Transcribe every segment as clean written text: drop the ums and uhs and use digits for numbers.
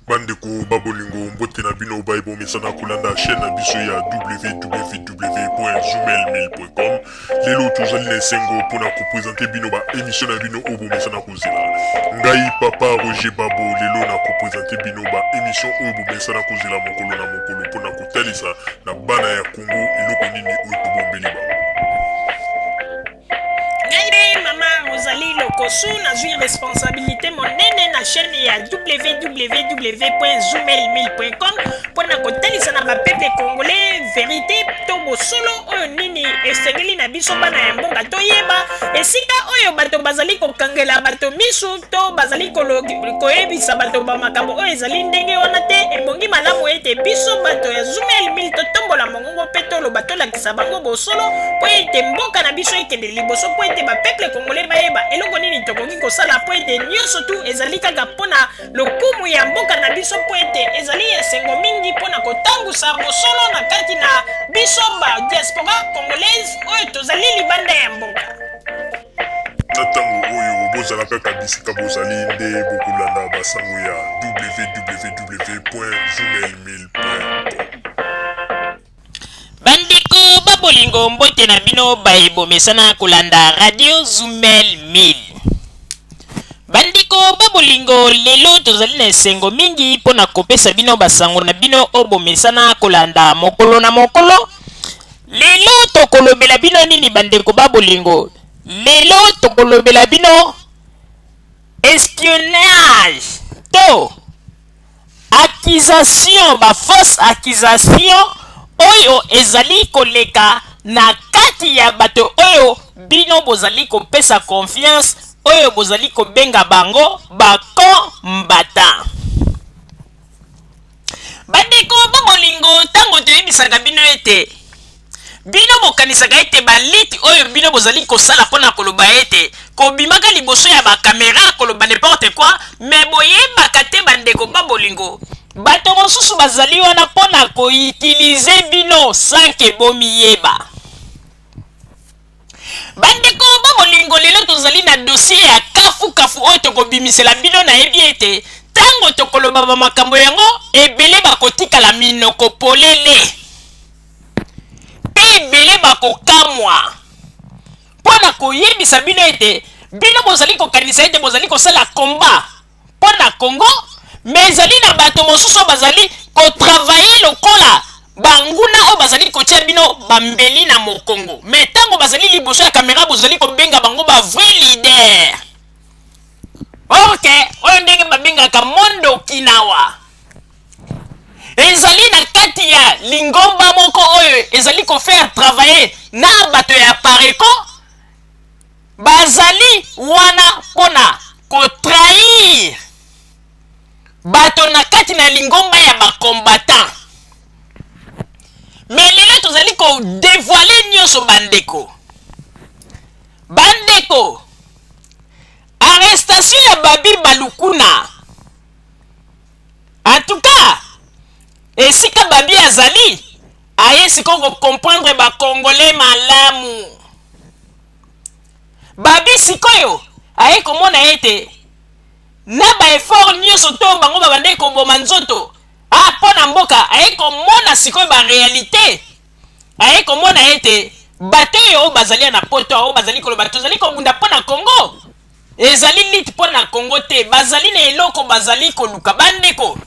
Bandeko babolingo mbote na bino baibo mesana kolanda chaîne na biso ya www.zoomel1000.com. Lelo tozali na esengo mpona kopresente bino ba émission na bino oyo bomesana kozela. Ngai papa Roger Babo lelo na kopresente bino ba émission oyo bomesana kozela mokolo na mokolo mpona kotalisa na bana ya Congo eloko nini oyo tobombeli bango. Mama Rosalie Lokosu nazwi responsabilité monene na chaîne ya www.zoomel1000.com pona kotalisa na bapeple congolais vérité to bosolo oyo nini esengeli na biso bana ya mboka toyeba esika oyo bato bazali kokangela bato misu to bazali koyebisa bato bamakambo oyo ezali ndenge wana te ebongi malamu ete biso bato ya Zoomel 1000 totombola mongongo mpe toloba tolakisa bango bosolo po ete mboka na biso ekende liboso po ete bapeple congolais bayeba eloko nini tokoki kosala po ete nyonso tu ezali kaka mpona lokumu ya mboka na biso po ete ezali esengo mingi mpona kotambusa bosolo na kati na biso ba diaspora congolaise oyo tozali libanda ya mboka. Na ntango oyo bozala kaka bisika bozali nde bokolanda basango ya www.zoomel1000.com. Bandeko babolingo mbote na bino baebomesana kolanda radio Zoomel 1000. Bandeko babolingo lelo tozali na esengo mingi mpona kopesa bino basango na bino obomesana kolanda mokolo na mokolo. Lelo tokolobela bino nini bandeko babolingo? Lelo tokolobela bino espionnage to accusation ba fausse accusation oyo ezali koleka na kati ya bato oyo bino bozali kopesa confiance oyo bozali kobenga bango bako mbata. Bandeko babolingo tango toyebisaka bino ete bino bokanisaka ete baliti oyo bino bozali kosala mpona koloba ete kobimaka liboso ya bakamera koloba n'importe quoi me boyebaka te bandeko babolingo bato mosusu bazali wana mpona koutilize bino sanke bomiyeba. Bandeko babolingo lelo tozali na dossier ya kafu oyo tokobimisela bino nayebi ete tango tokoloba bamakambo yango ebele bakotikala minoko polele ebele bakokamwa mpona koyebisa bino ete bino bozali kokanisa ete bozali kosala komba mpona Congo me ezali na bato mosusu bazali kotravaye lokola banguna oyo bazali kotia bino bambeli na mokongo me ntango bazali liboso ya kamera bozali kobenga bango ba vrai leader. Ok, oyo ndenge babengaka Mondo Okinawa ezali na kati ya lingomba moko oyo ezali kofaire travailler na bato ya pareko bazali wana mpona kotrahir bato na kati na lingomba ya bakombatant. Me lelo tozali kodevoile nyonso bandeko arrestation ya Babi Balukuna en tout cas esika Babi azali aye sikoyo comprendre bakongolais malamu. Babi sikoyo aye komona ete na ba effort nyonso to bango babande koboma nzoto mpona mboka aye komona sikoyo ba réalité aye komona ete bato oyo bazali na poto oyo bazali koloba tozali kobunda mpona Congo ezali lit mpona Congo te bazali na eloko bazali koluka. Bandeko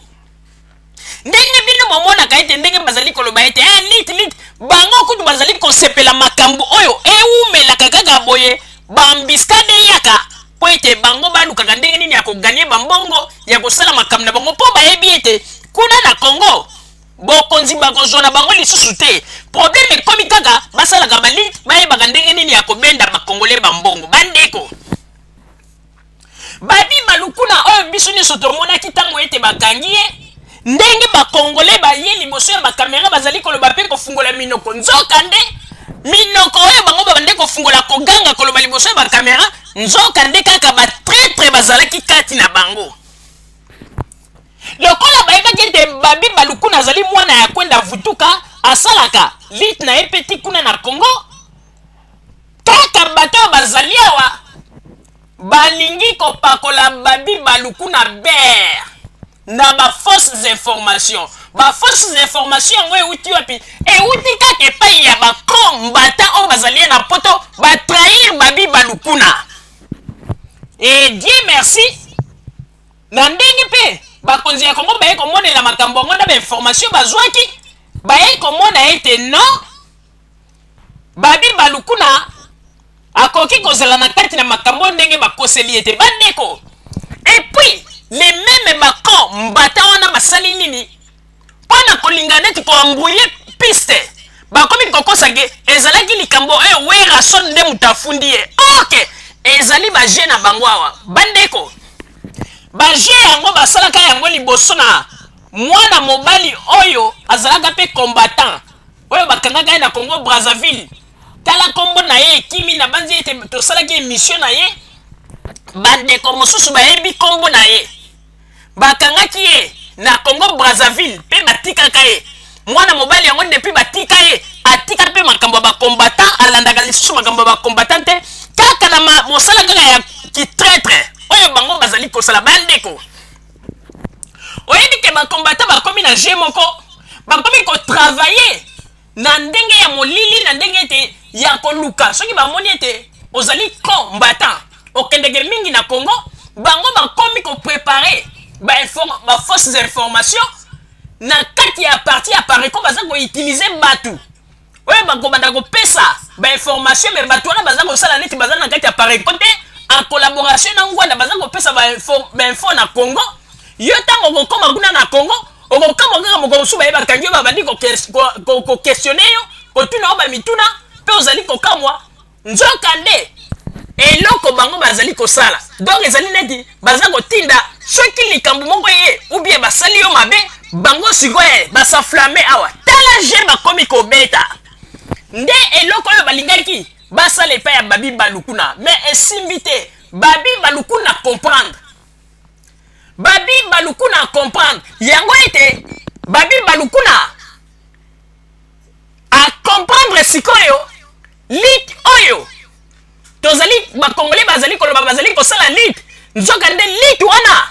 ndenge bino bomonaka ete ndenge bazali koloba ete lit bango kutu bazali kosepela makambo oyo eumelaka kaka boye bambiskade yaka po ete bango balukaka ndenge nini ya koganye bambongo ya kosala makambo na bango mpo bayebi ete kuna na Congo bokonzi bakozwa na bango lisusu te. Probleme ekomi kaka basalaka balite bayebaka ndenge nini ya kobenda bakongole bambongo. Bandeko Babi Balukuna oyo biso nyonso tomonaki ntango ete bakangi ye ndenge bakongole baye liboso ya bakamera bazali koloba mpe kofungola minoko nzokande minoko oyo bango babande kofungola koganga koloba liboso ya bakamera nzokande kaka batraitre bazalaki kati na bango. Lokola bayebaki ete Babi Balukuna azali mwana ya kwenda vutuka asalaka lit na epeti kuna na Congo kaka bato bazali awa balingi kopakola Babi Balukuna ber na ba fausses informations. Ba fausses informations ngo euti wapi? Euti kaka epai ya ba combattant o bazali na poto ba trahir Babi Balukuna. Et Dieu merci. Na ndenge pe bakonzi ya Kongo baye komonela makambo ngo na ba information bazwaki baye komona ete non Babi Balukuna akoki kozala na kati na makambo ndenge bakoseli ete bandeko. Et puis les mêmes bako mbata wana basali nini pona kolinga neti ko embrouiller piste bakomi kokosage ezalaki likambo wera son nde mutafundi ye. OK, ezali ba je na bango awa bandeko. Ba je yango basalaka yango liboso na mwana mobali oyo azalaka pe combattant oyo bakangaka na Congo Brazzaville. Tala kombo na ye kimi na banzi ete tosalaki émission na ye bandeko mosusu bayebi kombo na ye bakangaki ye na Congo Brazzaville pe batikaka ye mwana mobali yango depuis batika ye atika pe makambo ba combattant alandaka lisusu makambo ba combattant te kaka na mosala kaka ya kitraître oyo bango bazali kosala bandeko. Oyebi ke ba combattant bakomi na je moko bakomi ko travailler na ndenge ya molili na ndenge ete ya koluka soki bamoni ete ozali combattant okendeke mingi na Congo bango bakomi ko préparer ba fausses informations na kati ya parti ya pareko baza ko utiliser batu oyo bakobanda kopesa ba information mais batu wana baza kosala neti baza na kati ya pareko te en collaboration na ngwanda baza kopesa ba info na Congo yo tango kokoma kuna na Congo okokama kaka moko suba ye bakangi babandi ko questionner yo kotuna oba mituna pe ozali kokamwa nzoka nde eloko bango bazali kosala donc ezali neti baza kotinda soki likambo moko ye ou bien basali yo mabe bango sikoye basaflame awa tala je bakomi kobeta nde eloko oyo balingaki basala epai ya Babi Balukuna mais esimbi te Babi Balukuna comprendre Babi Balukuna comprendre yango ete Babi Balukuna a comprendre sikoyo lit oyo tozali bakongole bazali koloba bazali kosala lit nzoka nde lit wana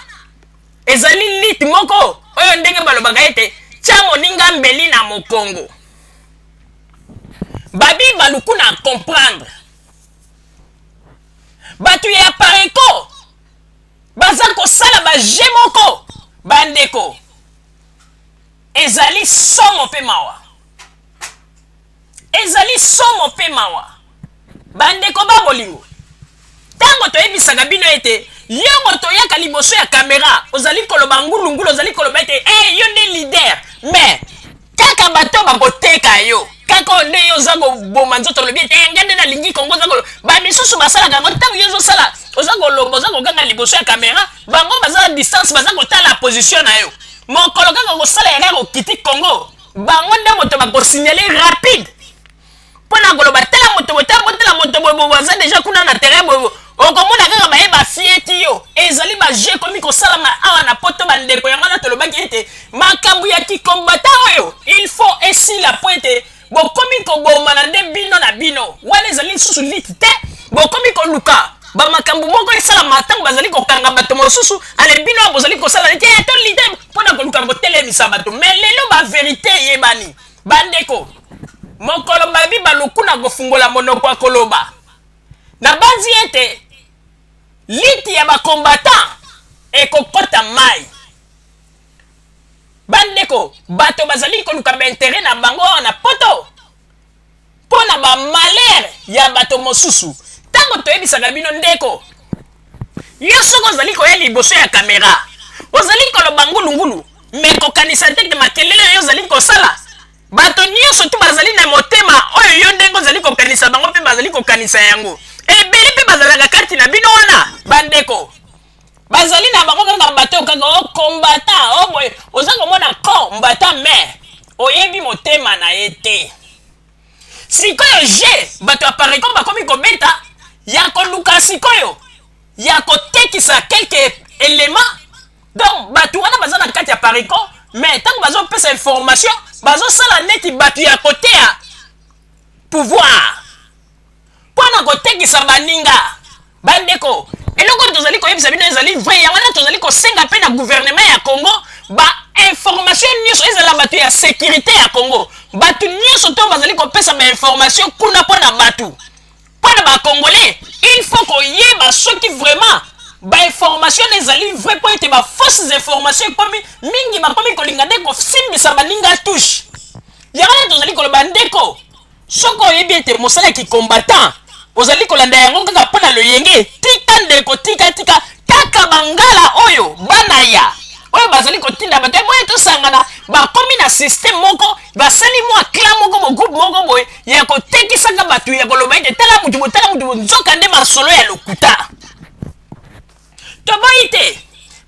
ezali lit moko oyo ndenge balobaka ete tia moninga mbeli na mokongo. Babi Balukuna comprendre batu ya pareko baza kosala ba je moko bandeko ezali somo pe mawa ezali somo pe mawa bandeko ba bolingo tango toyebisaka bino ete yongo toyaka liboso ya kamera ozali koloba ngulungulu ozali koloba ete yo nde leader mais kaka bato bakoteka yo kaka nde yo oza koboma nzoto olobi ete ngande nalingi Kongo oza koloba bamisusu basalaka yango ntango yo ozosala oza koloba oza kokanga liboso ya kamera bango baza na distance baza kotala position na yo mokolo kaka kosala yaka kokiti Congo bango nde moto bakosignale rapide mpona koloba tala moto botala moto boye baza deja kuna na terrain boye okomona kaka bayeba fieti yo ezali baje komi kosalama awa na poto bandeko yango na tolobaki ete makambo ya kikombata oyo il faut esila po ete bokomi kobomana nde bino na bino wana ezali lisusu liti te bokomi koluka bamakambo moko esalama ntango bazali kokanga bato mosusu ale bino ayo bozali kosala neti eto lite mpona koluka kotelemisa bato mais lelo baverité eyebani bandeko mokolo Babi Balukuna kofungola monoko akoloba na banzi ete liti ya bakombatant ekokota mai bandeko bato bazali koluka baintere na bango na poto mpona bamalere ya bato mosusu ntango toyebisaka bino ndeko yo soko ozali koya liboso ya kamera ozali koloba ngulungulu me kokanisa te makelele oyo ozali kosala bato nyonso tu bazali na motema oyo yo ndenge ozali kokanisa bango mpe bazali kokanisa yango ebele mpe bazalaka kati na bino wana bandeko bazali na bango kaka bato kaka okombata oboye oza komona kombata me oyebi motema na ye te sikoyo je bato ya pareko bakomi kobeta ya koluka sikoyo ya kotekisa quelque élément donc bato wana baza na kati ya pareko mais ntango bazopesa information bazosala neti bato ya kote ya pouvoir mpona kotekisa baninga bandeko eloko tozali koyebisa bino ezali vrai yango wana tozali kosenga mpe na gouvernement ya Congo information nyonso ezala bato ya sécurité ya Congo bato nyonso to bazali kopesa information kuna mpona bato mpona bacongolais il faut koyeba soki vraiment information ezali vrai mpo ete fausses information ekomi mingi bakomi kolinga nde kosimbisa baninga touche yango wana tozali koloba ndeko soki oyebi ete mosala ya kicombattant ozali kolanda yango kaka mpona loyenge tika ndeko tika kaka bangala oyo bana ya oyo bazali kotinda bato boye tosangana bakomi na système moko basali mwa clan moko bo groupe moko boye ya kotekisaka bato ya koloba ete tala mutu nzoka nde masolo ya lokuta toboyi te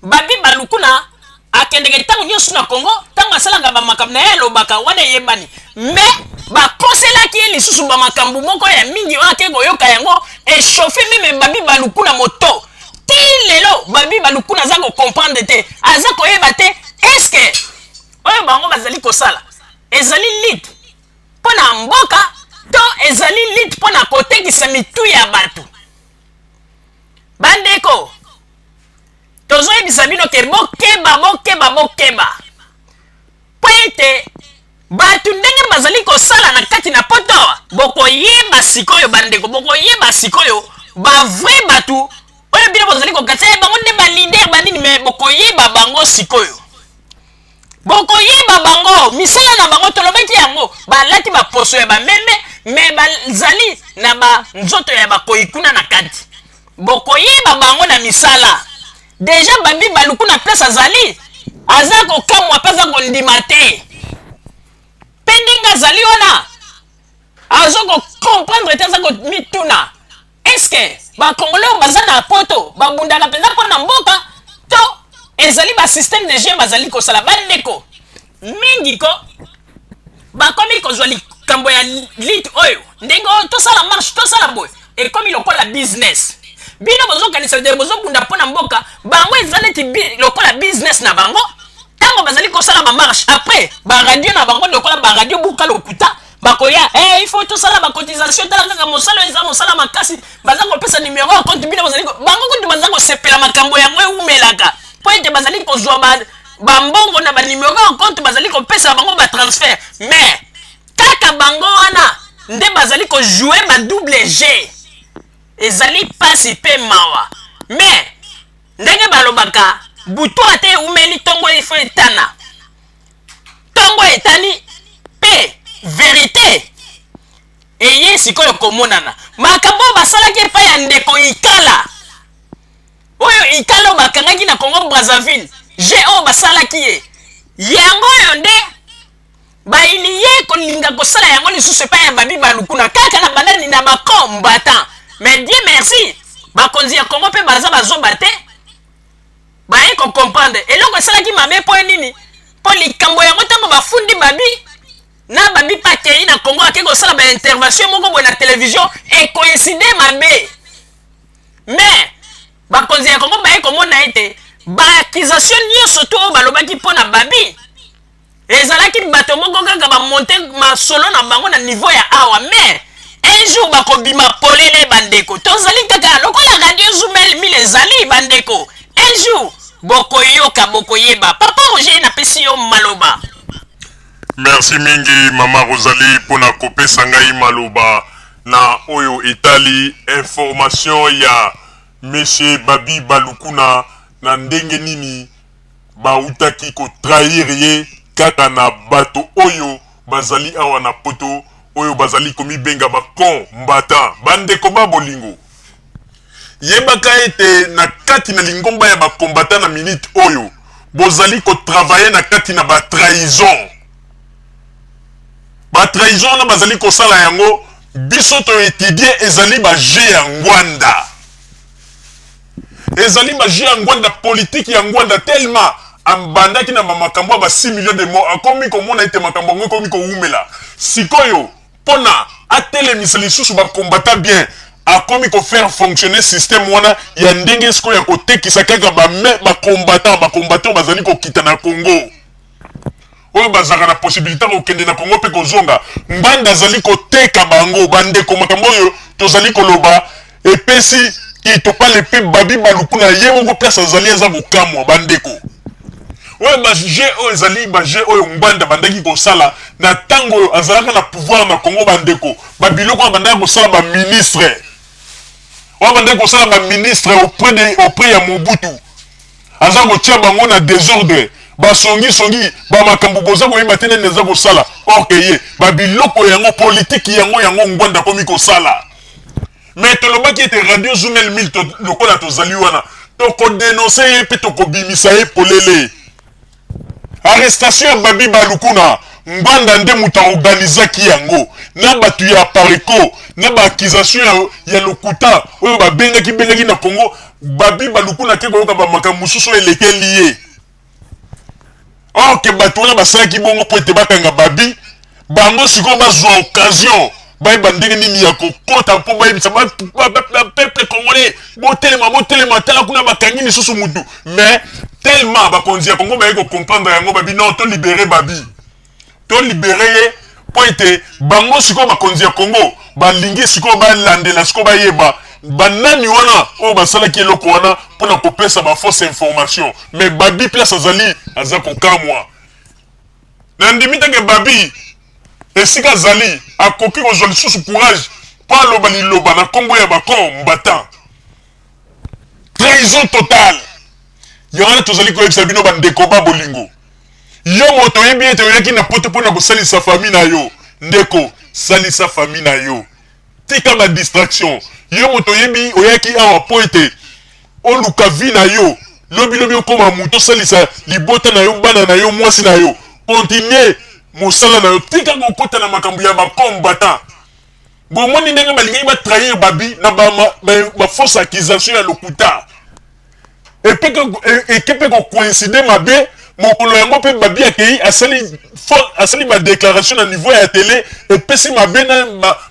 babi balukuna akendeke ntango nyonso na Congo ntango asalaka bamakambo na ye alobaka wana eyebani me bakoselaki ye lisusu bamakambo moko ya mingi oyo ake koyoka yango echauffe meme babi balukuna moto ti lelo babi balukuna aza kocomprendre te aza koyeba te eske oyo bango bazali kosala ezali lit mpo na mboka to ezali lit mpo na kotekisa mitu ya bato bandeko tozoyebisa bino ke bokeba po ete bato ndenge bazali kosala na kati na poto bokoyeba sikoyo bandeko bokoyeba sikoyo bavrai bato oyo bino bozali kokatisa bango nde balider banini me bokoyeba bango sikoyo bokoyeba bango misala na bango tolobaki yango balati baposo ya bameme me bazali na banzoto ya bakoyi kuna na kati bokoyeba bango na misala deja babi baluku na place azali aza kokamwa mpe aza kondima te mpe ndenge azali wana aza kocomprendre te aza komituna eske bakongole oyo baza na poto babundaka mpenza mpo na mboka to ezali basystème de jeu bazali kosala bandeko mingi ko bakomi kozwa likambo ya lit oyo ndenge oyo tosala marche tosala boye ekomi lokola business bino bozokanisa te bozobunda mpona mboka bango eza neti lokola business na bango ntango bazali kosala bamarche après baradio na bango lokola baradio buka lokuta bakoya il faut tosala bacotisation tala kaka mosala eza mosala makasi baza kopesa numero ya compte bino bazali bango kutu baza kosepela makambo yango eumelaka mpo ete bazali kozwa bambongo na banumero ya compte bazali kopesa bango batransfert mais kaka bango wana nde bazali kojoue badouble g ezali pasi mpe mawa mais ndenge balobaka butu ate eumeli ntongo ifo etana ntongo etani mpe verité eye sikoyo komonana makambo oyo basalaki epai ya ndeko ikala oyo ikala oyo bakangaki na Congo Brazzaville je oyo basalaki ye yango oyo nde bayini ye kolinga kosala yango lisusu epai ya babi balukuna kaka na bandani na bakombatan mais Dieu merci bakonzi ya Congo mpe baza bazoba te baye kocomprendre eloko esalaki mabe mpo nini mpo likambo yango ntango bafundi babi na babi pakei na Congo ake kosala baintervention moko boye na télévision ekoincide mabe mais bakonzi ya Congo baye komona ete baakisation nyonso to oyo balobaki mpo na babi ezalaki bato moko kaka bamonte masolo na bango na niveau ya awa mais un jour bakobima polele bandeko tozali kaka lokola radio Zoomel mile ezali bandeko un jour bokoyoka bokoyeba papa Roger napesi yo maloba. Merci mingi mama Rosalie pona kopesa ngai maloba na oyo etali information ya monsieur Babi Balukuna na ndenge nini bautaki ko trahir ye kaka na bato oyo bazali awa na poto oyo bazali komi benga bakon mbata bandeko babolingo yebaka ete na kati na lingomba ya bakombata na minute oyo bozali ko travailler na kati na batrahison na bazali ko sala yango biso to étudier ezali ba jeu ya ngwanda ezali ba jeu ya ngwanda politique ya ngwanda tellement ambandaki na makambo ba 6 millions de morts akomi komona ete makambo ngo komi ko umela sikoyo pona atelemisa lisusu bakombata bien akomi ko faire fonctionner système wana ya ndenge siko ya kotekisa kaka bakombatant bazali kokita na Congo oyo bazaka na possibilité kokende na Congo pe kozonga mbanda azali koteka bango bandeko makambo oyo tozali koloba epesi qui to pas le pe babi balukuna ye ngo place azali aza kokamwa bandeko oyo ba je oyo ezali ba je oyo ngwanda bandaki kosala na tango oyo azalaka na pouvoir na Congo bandeko babiloko ya bandaki kosala ba ministre oyo bandaki kosala ba ministre auprès ya Mobutu aza kotia bango na désordre basongi ba makambo boza koyeba te nene eza kosala or que ye babiloko yango politique yango ngwanda komi kosala mais tolobaki ete radio Zoumel 1000 lokola tozali wana tokodénonce ye mpe tokobimisa ye polele arrestation ya babi balukuna ngwanda nde muta organizaki yango na batu ya pareko na ba accusation ya lokuta oyo bengaki na Congo babi balukuna ke koyoka ba makambo mususu elekeli ye or que batu wana basalaki bongo po ete bakanga babi bango sikoyo bazwa occasion bayeba ndenge nini ya kokota mpo bayebisa peuple congolais botelema tala kuna bakangi lisusu mutu mais tellement bakonzi ya Congo baye comprendre yango babi non to libérer babi to libérer ye po ete bango sikoyo bakonzi ya Congo balingi sikoyo balandela sikoyo bayeba banani wana oyo basalaki eloko wana mpona kopesa ba fausse information mais babi place azali aza kokamwa na ndimi teke babi esika azali akoki kozwa lisusu courage mpo aloba liloba na nkombo ya bakombatant trahison totale yango wana tozali koyebisa bino bandeko ba bolingo yo moto oyebi ete oyaki na poto mpona kosalisa famille na yo ndeko salisa famille na yo tika ba distraction yo moto oyebi oyaki awa po ete oluka vi na yo lobi okoma mutu osalisa libota na yo bana na yo mwasi na yo continue mosala na yo tika kokota na makambo ya bakombatant bomoni ndenge balingi batrahir babi na ba fausse accusation ya lokuta ekepe kocoïncide mabe mokolo yango mpe babi akei asali badéclaration na niveau ya télé epesi mabe na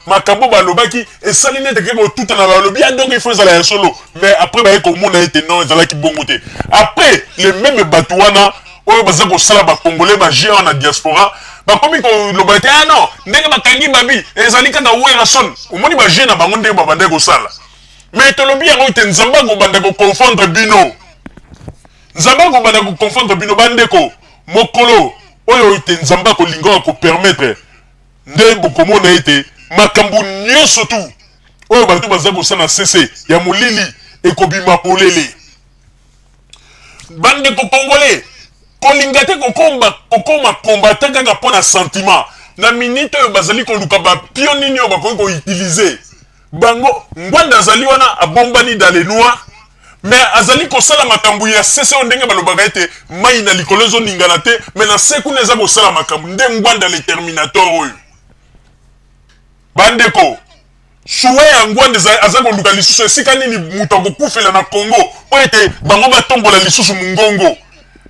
makambo balobaki esali nete ke kotuta na balobi donc il faut ezala ya solo mais après baye komona ete non ezalaki bongo te après le même bato wana oyo baza kosala bakongolais bagéant na diaspora bakomi koloba ete ah non ndenge bakangi babi ezali kaka werason omoni bagé na bango ndenge babandaki kosala mais tolobi yango ete nzambe akobanda koconfondre bino nzambe akobanda koconfondre bino bandeko mokolo oyo ete nzambe akolinga kopermettre nde bokomona ete makambo nyonso tu oyo bato baza kosala na cc ya molili ekobima polele bandeko congolais kolinga te kokoma combattant kaka mpo na sentiment na minute oyo bazali koluka bapio nini oyo bakoki koutilize bango ngwanda azali wana abombani dans le noir mais azali kosala makambo ya sese oyo ndenge balobaka ete mai na likolo ezoningana te mais na se kuna eza kosala makambo nde ngwanda le terminator oyo bandeko suwe ya ngwanda aza koluka lisusu esika nini mutu akokufela na Congo oyo ete bango batombola lisusu mongongo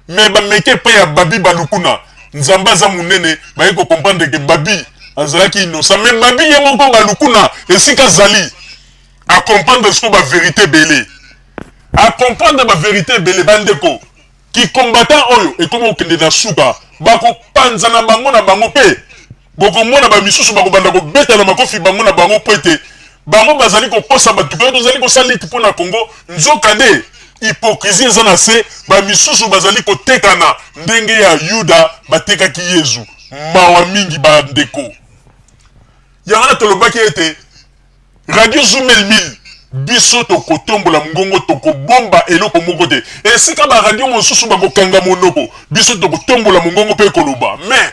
mais bameke mpe ya babi balukuna nzambe aza monene baye kokomprendre ke babi azalaki innocent mais babi ye moko balukuna esika azali akomprendre siko bavérité ebele akomprendre bavérité ebele bandeko kikombatant oyo ekomi kokende na suka bakopanza na bango mpe bokomona bamisusu bakobanda kobeta na makofi bango na bango mpo ete bango bazali kokosa bato oyo tozali kosala ete mpo na Congo nzoka nde hypocrisie eza na se bamisusu bazali kotekana ndenge ya yuda batekaki yezu mawa mingi bandeko yango wana tolobaki ete radio Zoumel 1000 biso tokotombola mongongo tokobomba eloko moko te esika baradio mosusu bakokanga monoko biso tokotombola mongongo mpe koloba mais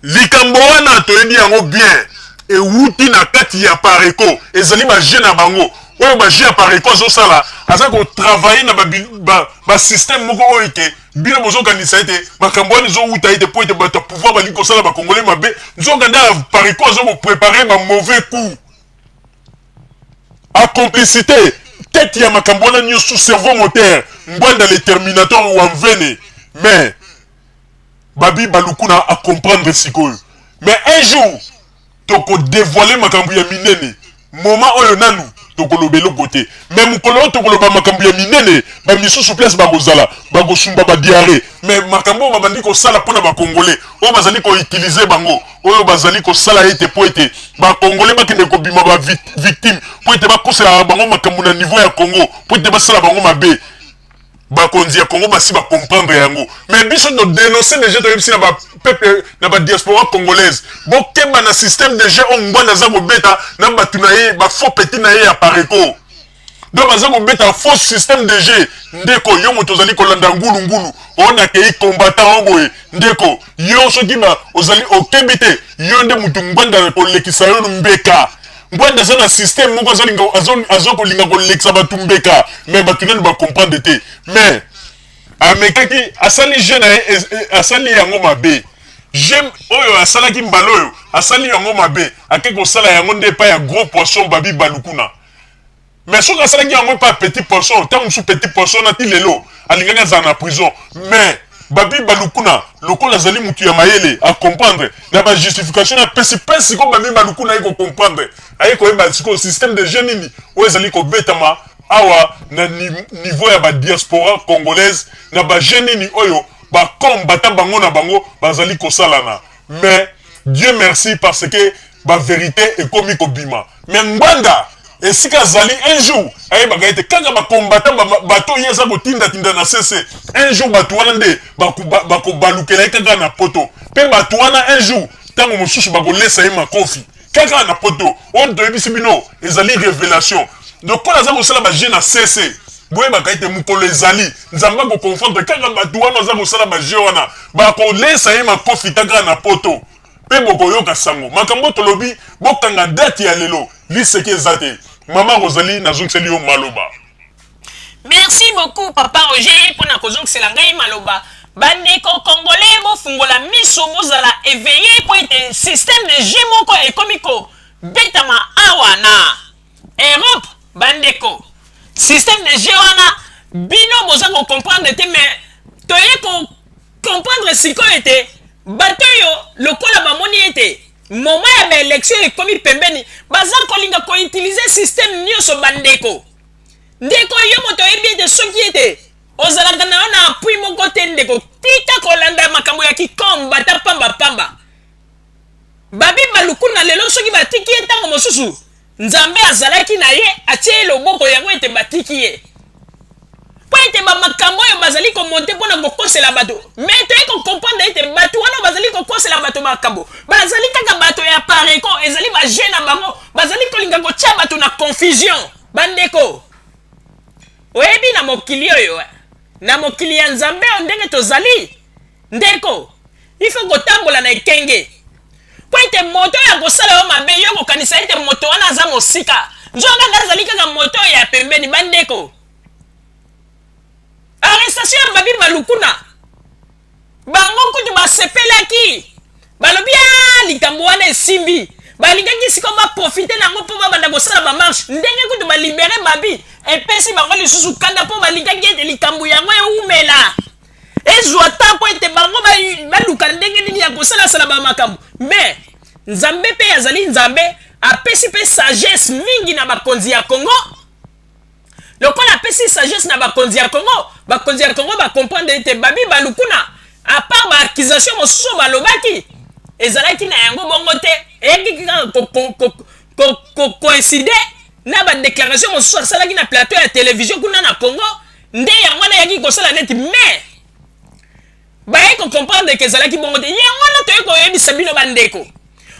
likambo wana toyebi yango bien ewuti na kati ya pareko ezali baje na bango oyo baje ya pareko azosala aza kotravaille na basystème moko oyo ete bino bozokanisa ete makambo wana ezowuta ete po ete bato ya pouvoir balingi kosala bakongolais mabe nzokanda ya pareko azokoprépare bamauvais coup a complicité tête ya makambo wana nyonso cerveau moteur ngwanda le terminator wamvene mais babi balukuna a comprendre sikoyo mais un jour toko dévoiler makambo ya minene moment oyo nanu tokolobelo côté mais mukolo tokoloba makambo ya minene ba misusu place bagozala bagosumba ba diarrhée mais makambo babandi ko sala pona ba congolais o bazali ko utiliser bango oyo bazali ko sala ete po ete ba congolais bakende ko bima ba victime po ete ba kosela bango makambo na niveau ya Congo po ete ba sala bango mabe bakonzi ya Congo basi ba comprendre yango mais biso no dénoncer les gens de na ba peuple na ba diaspora congolaise bokemba na système de jeu ongwana za beta na batunaye ba faux petit na ye ya pareko donc baza beta faux système de jeu ndeko yo moto zali ko landa ngulu ona ke combattant oboye ndeko yo soki ba ozali okebite yo nde mutu ngwanda ko lekisa yo mbeka ngwanda za na système moko azo ko linga ko lekisa batu mbeka mais batunani ba comprendre te mais amekaki asali jeune asali yango mabe j'aime oyo asalaki mbaloyo asali yango mabe akeko sala yango nde pa ya gros poisson babi balukuna mais soki asalaki yango pa petit poisson tant sous petit poisson nati lelo alingaka za na prison mais babi balukuna lokola zali mutu ya mayele a comprendre na ba justification na pesi ko babi balukuna iko comprendre ayeko yeba siko système de jeunes nini oyo zali ko betama awa na niveau ya ba diaspora congolaise na ba jeunes nini oyo ba combattant bango na bango bazali ko salana mais Dieu merci parce que ba vérité est comme kobima mais ngwanda esika zali un jour aye bagaite kanga ba combattant bato yeza ko tinda na cc un jour bato wana nde ba ko balukela kanga na poto pe bato wana un jour tango mosusu ba ko lesa ye makofi kanga na poto on to ebisi bino ezali révélation donc quand azako sala ba jeune na cc boye bakaite mukolo ezali nzamba ko confondre kanga bato wana azako sala ba jeune wana ba ko lesa ye makofi kanga na poto pe boko yoka sango makambo tolobi bokanga date ya lelo liseke ezate Maman Rosalie nazungseli yo maloba. Merci beaucoup Papa Roger pour na kozungsela ngai maloba. Bandeko congolais bo fungola miso bozala éveillé pour être système de jeu moko ekomiko betama awana. Europe bandeko. Système de jeu wana bino boza ko comprendre te mais toye ko comprendre siko ete batoyo lokola bamoni ete moment ya ba élection ekomi pembeni baza kolinga ko utiliser système nyonso bandeko ndeko yo moto yebi de soki ete ozalaka na na appui moko te ndeko tika kolanda makambo ya kikomba ta pamba babi balukuna lelo soki batiki etango mosusu nzambe azalaki na ye atie loboko yango ete batiki ye po ete bamakambo oyo bazali komonte mpona kokosela bato mais toye kocomprendre ete bato wana bazali kokosela bato makambo bazali kaka bato ya pareko ezali baje na bango bazali kolinga kotia bato na confusion bandeko oyebi na mokili oyo na mokili ya nzambe oyo ndenge tozali ndeko ifo kotambola na ekenge po ete moto oyo akosala yo mabe yo kokanisa ete moto wana aza mosika nzokanga azali kaka moto oyo ya pembeni bandeko arrestation ya babi balukuna bango kutu basepelaki balobi likambo wana esimbi balingaki siko baprofite nango mpo babanda kosala bamarshe ndenge kutu balibere babi epesi bango lisusu kanda mpo balingaki ete likambo yango eumela ezwa ta mpo ete bango baluka ndenge nini ya kosalasala bamakambo mais nzambe mpe azali nzambe apesi mpe sagesse mingi na bakonzi ya Congo lokola apesi sagesse na bakonzi ya Congo bacomprendre ete babi balukuna à part baakisation mosusu balobaki ezalaki na yango bongo te eyaki kaka coïncide na badéclaration mosusu asalaki na plateau ya télévision kuna na Congo nde yango wana eyaki kosala neti mais baye kocomprendre ke ezalaki bongo te yango wana toye koyebisa bino bandeko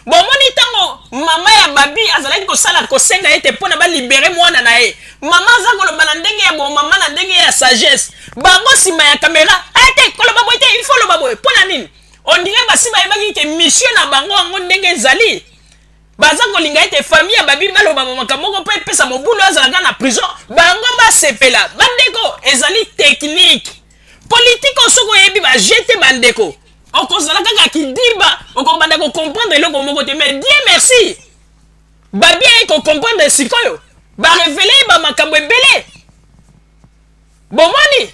bomoni ntango mama ya babi azalaki kosala kosenga ete mpona balibere mwana na ye mama aza koloba na ndenge ya bomama na ndenge ya sagesse bango nsima ya kamera ate koloba boye te il faut loba boye mpona nini ondire basi bayebaki ke mission na bango yango ndenge ezali baza kolinga ete famille ya babi baloba makambo moko mpo epesa mobulu azalaka na prison bango basepela bandeko ezali technique politique osoko oyebi bajete bandeko okozala kaka kidiba okobanda kocomprendre eloko moko te mais Dieu merci babi aye kocomprendre sikoyo barevele bamakambo ebele bomoni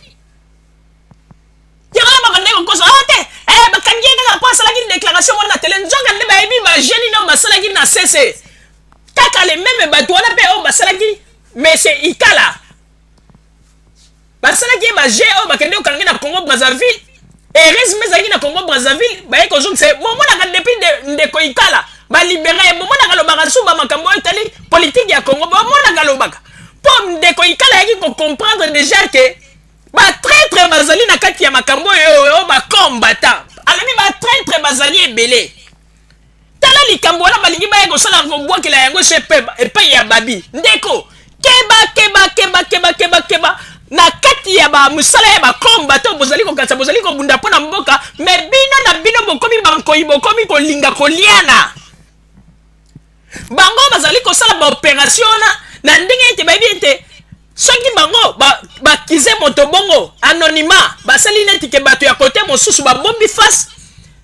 yango babanda kokosa te bakangi kaka mpo asalaki déclaration wana na tele nzoka nde bayebi bageni nao basalaki na cc kaka le meme bato wana mpe oyo basalaki mais c'est Ikala basalaki ye baje oyo bakende kokangi na Congo Brazzaville heureusement ezalaki na Congo Brazzaville baye kozongisa bomonaka depuis ndeko Ikala balibere ye bomonaka alobaka suba makambo oyo etali politike ya Congo bomonaka alobaka mpo ndeko Ikala yaki kocomprendre déjà ke batraître bazali na kati ya makambo oyo bacombatant alobi batraître bazali ebele tala likambo wana balingi baye kosala kobwakela yango so epai ya babi ndeko keba na kati ya bamusala ya bacombatant bozali kokatisa bozali kobunda mpo na mboka me bino na bino bokomi bankoyi bokomi kolinga koliana bango bazali kosala baopération na ndenge ete bayebi ete soki bango bakize moto bongo anonymat basali neti ke bato ya kote mosusu babombi face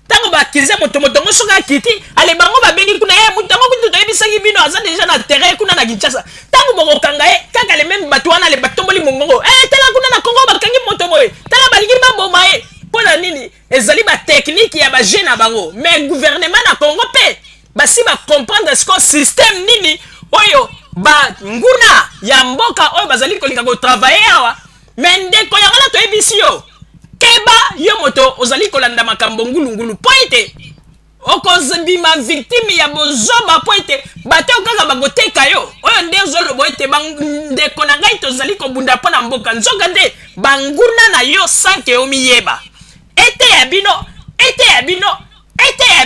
ntango bakize moto ngo soki akiti ale bango babengi kuna ye ntango kutu toyebisaki bino aza deja na terrain kuna na Kinshasa ntango bokokanga ye kaka le meme bato wana le batomboli mongongo tala kuna na Congo bakangi moto boye tala balingi baboma ye mpo na nini ezali bateknike ya baje na bango mais gouvernement na Congo mpe basi bacomprendre siko système nini oyo banguna ya mboka oyo bazali kolinga kotravaye awa me ndeko yango na toyebisi yo keba yo moto ozali kolanda makambo ngulungulu po ete okozibima victime ya bozoba po ete bato kaka bakoteka yo oyo nde ozoloba ete ndeko na ngai tozali kobunda mpo na mboka nzoka nde banguna na yo sanke omiyeba ete ya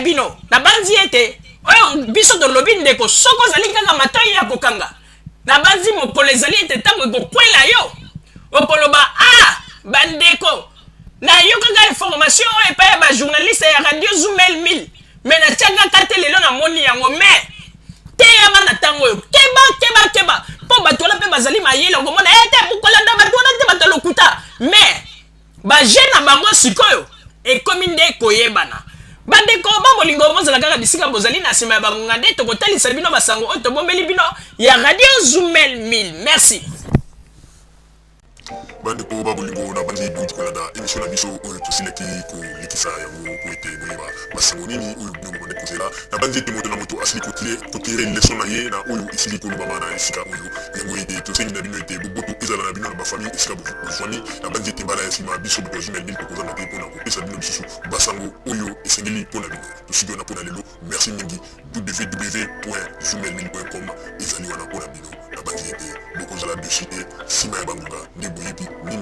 bino na banzi ete oyo biso tolobi ndeko soko ozali kaka matoi ya kokanga na banzi mokolo ezali ete ntango ekokwela yo okoloba bandeko na yo kaka information oyo epai ya bajournaliste ya radio Zoomel 1000 me natiaka kate lelo namoni yango me teyama na ntango oyo keba mpo bato wana mpe bazali mayele okomona ete bokolanda bato wana te bato lokuta me baje na bango sikoyo ekomi nde koyebana bandeko bamolingo bozala kaka bisika bozali na nsima ya bangonga nde tokotalisa bino basango oyo tobombeli bino ya radio Zoomel 1000 merci bandeko babolingo na bandi duti kolanda émission na biso oyo tosilaki kolekisa yango po ete boyeba basango nini oyo bino babande kozela na bandi ete moto na moto asili kotire leson na ye na oyo esili kolobama na esika oyo yango ete tosengi na bino ete boboto ezala na bino na bafamille esika bofwani na bandi ete mbala ya nsima biso boto Zoomel 1000 tokozanga te mpona kopesa bino lisusu basango oyo esengeli mpona bino tosiki wana mpona lelo merci mingi www.zoomel1000.com ezali wana mpona bino na bandi ete bokozala dessus te nsima ya bangonga nde boyebi nini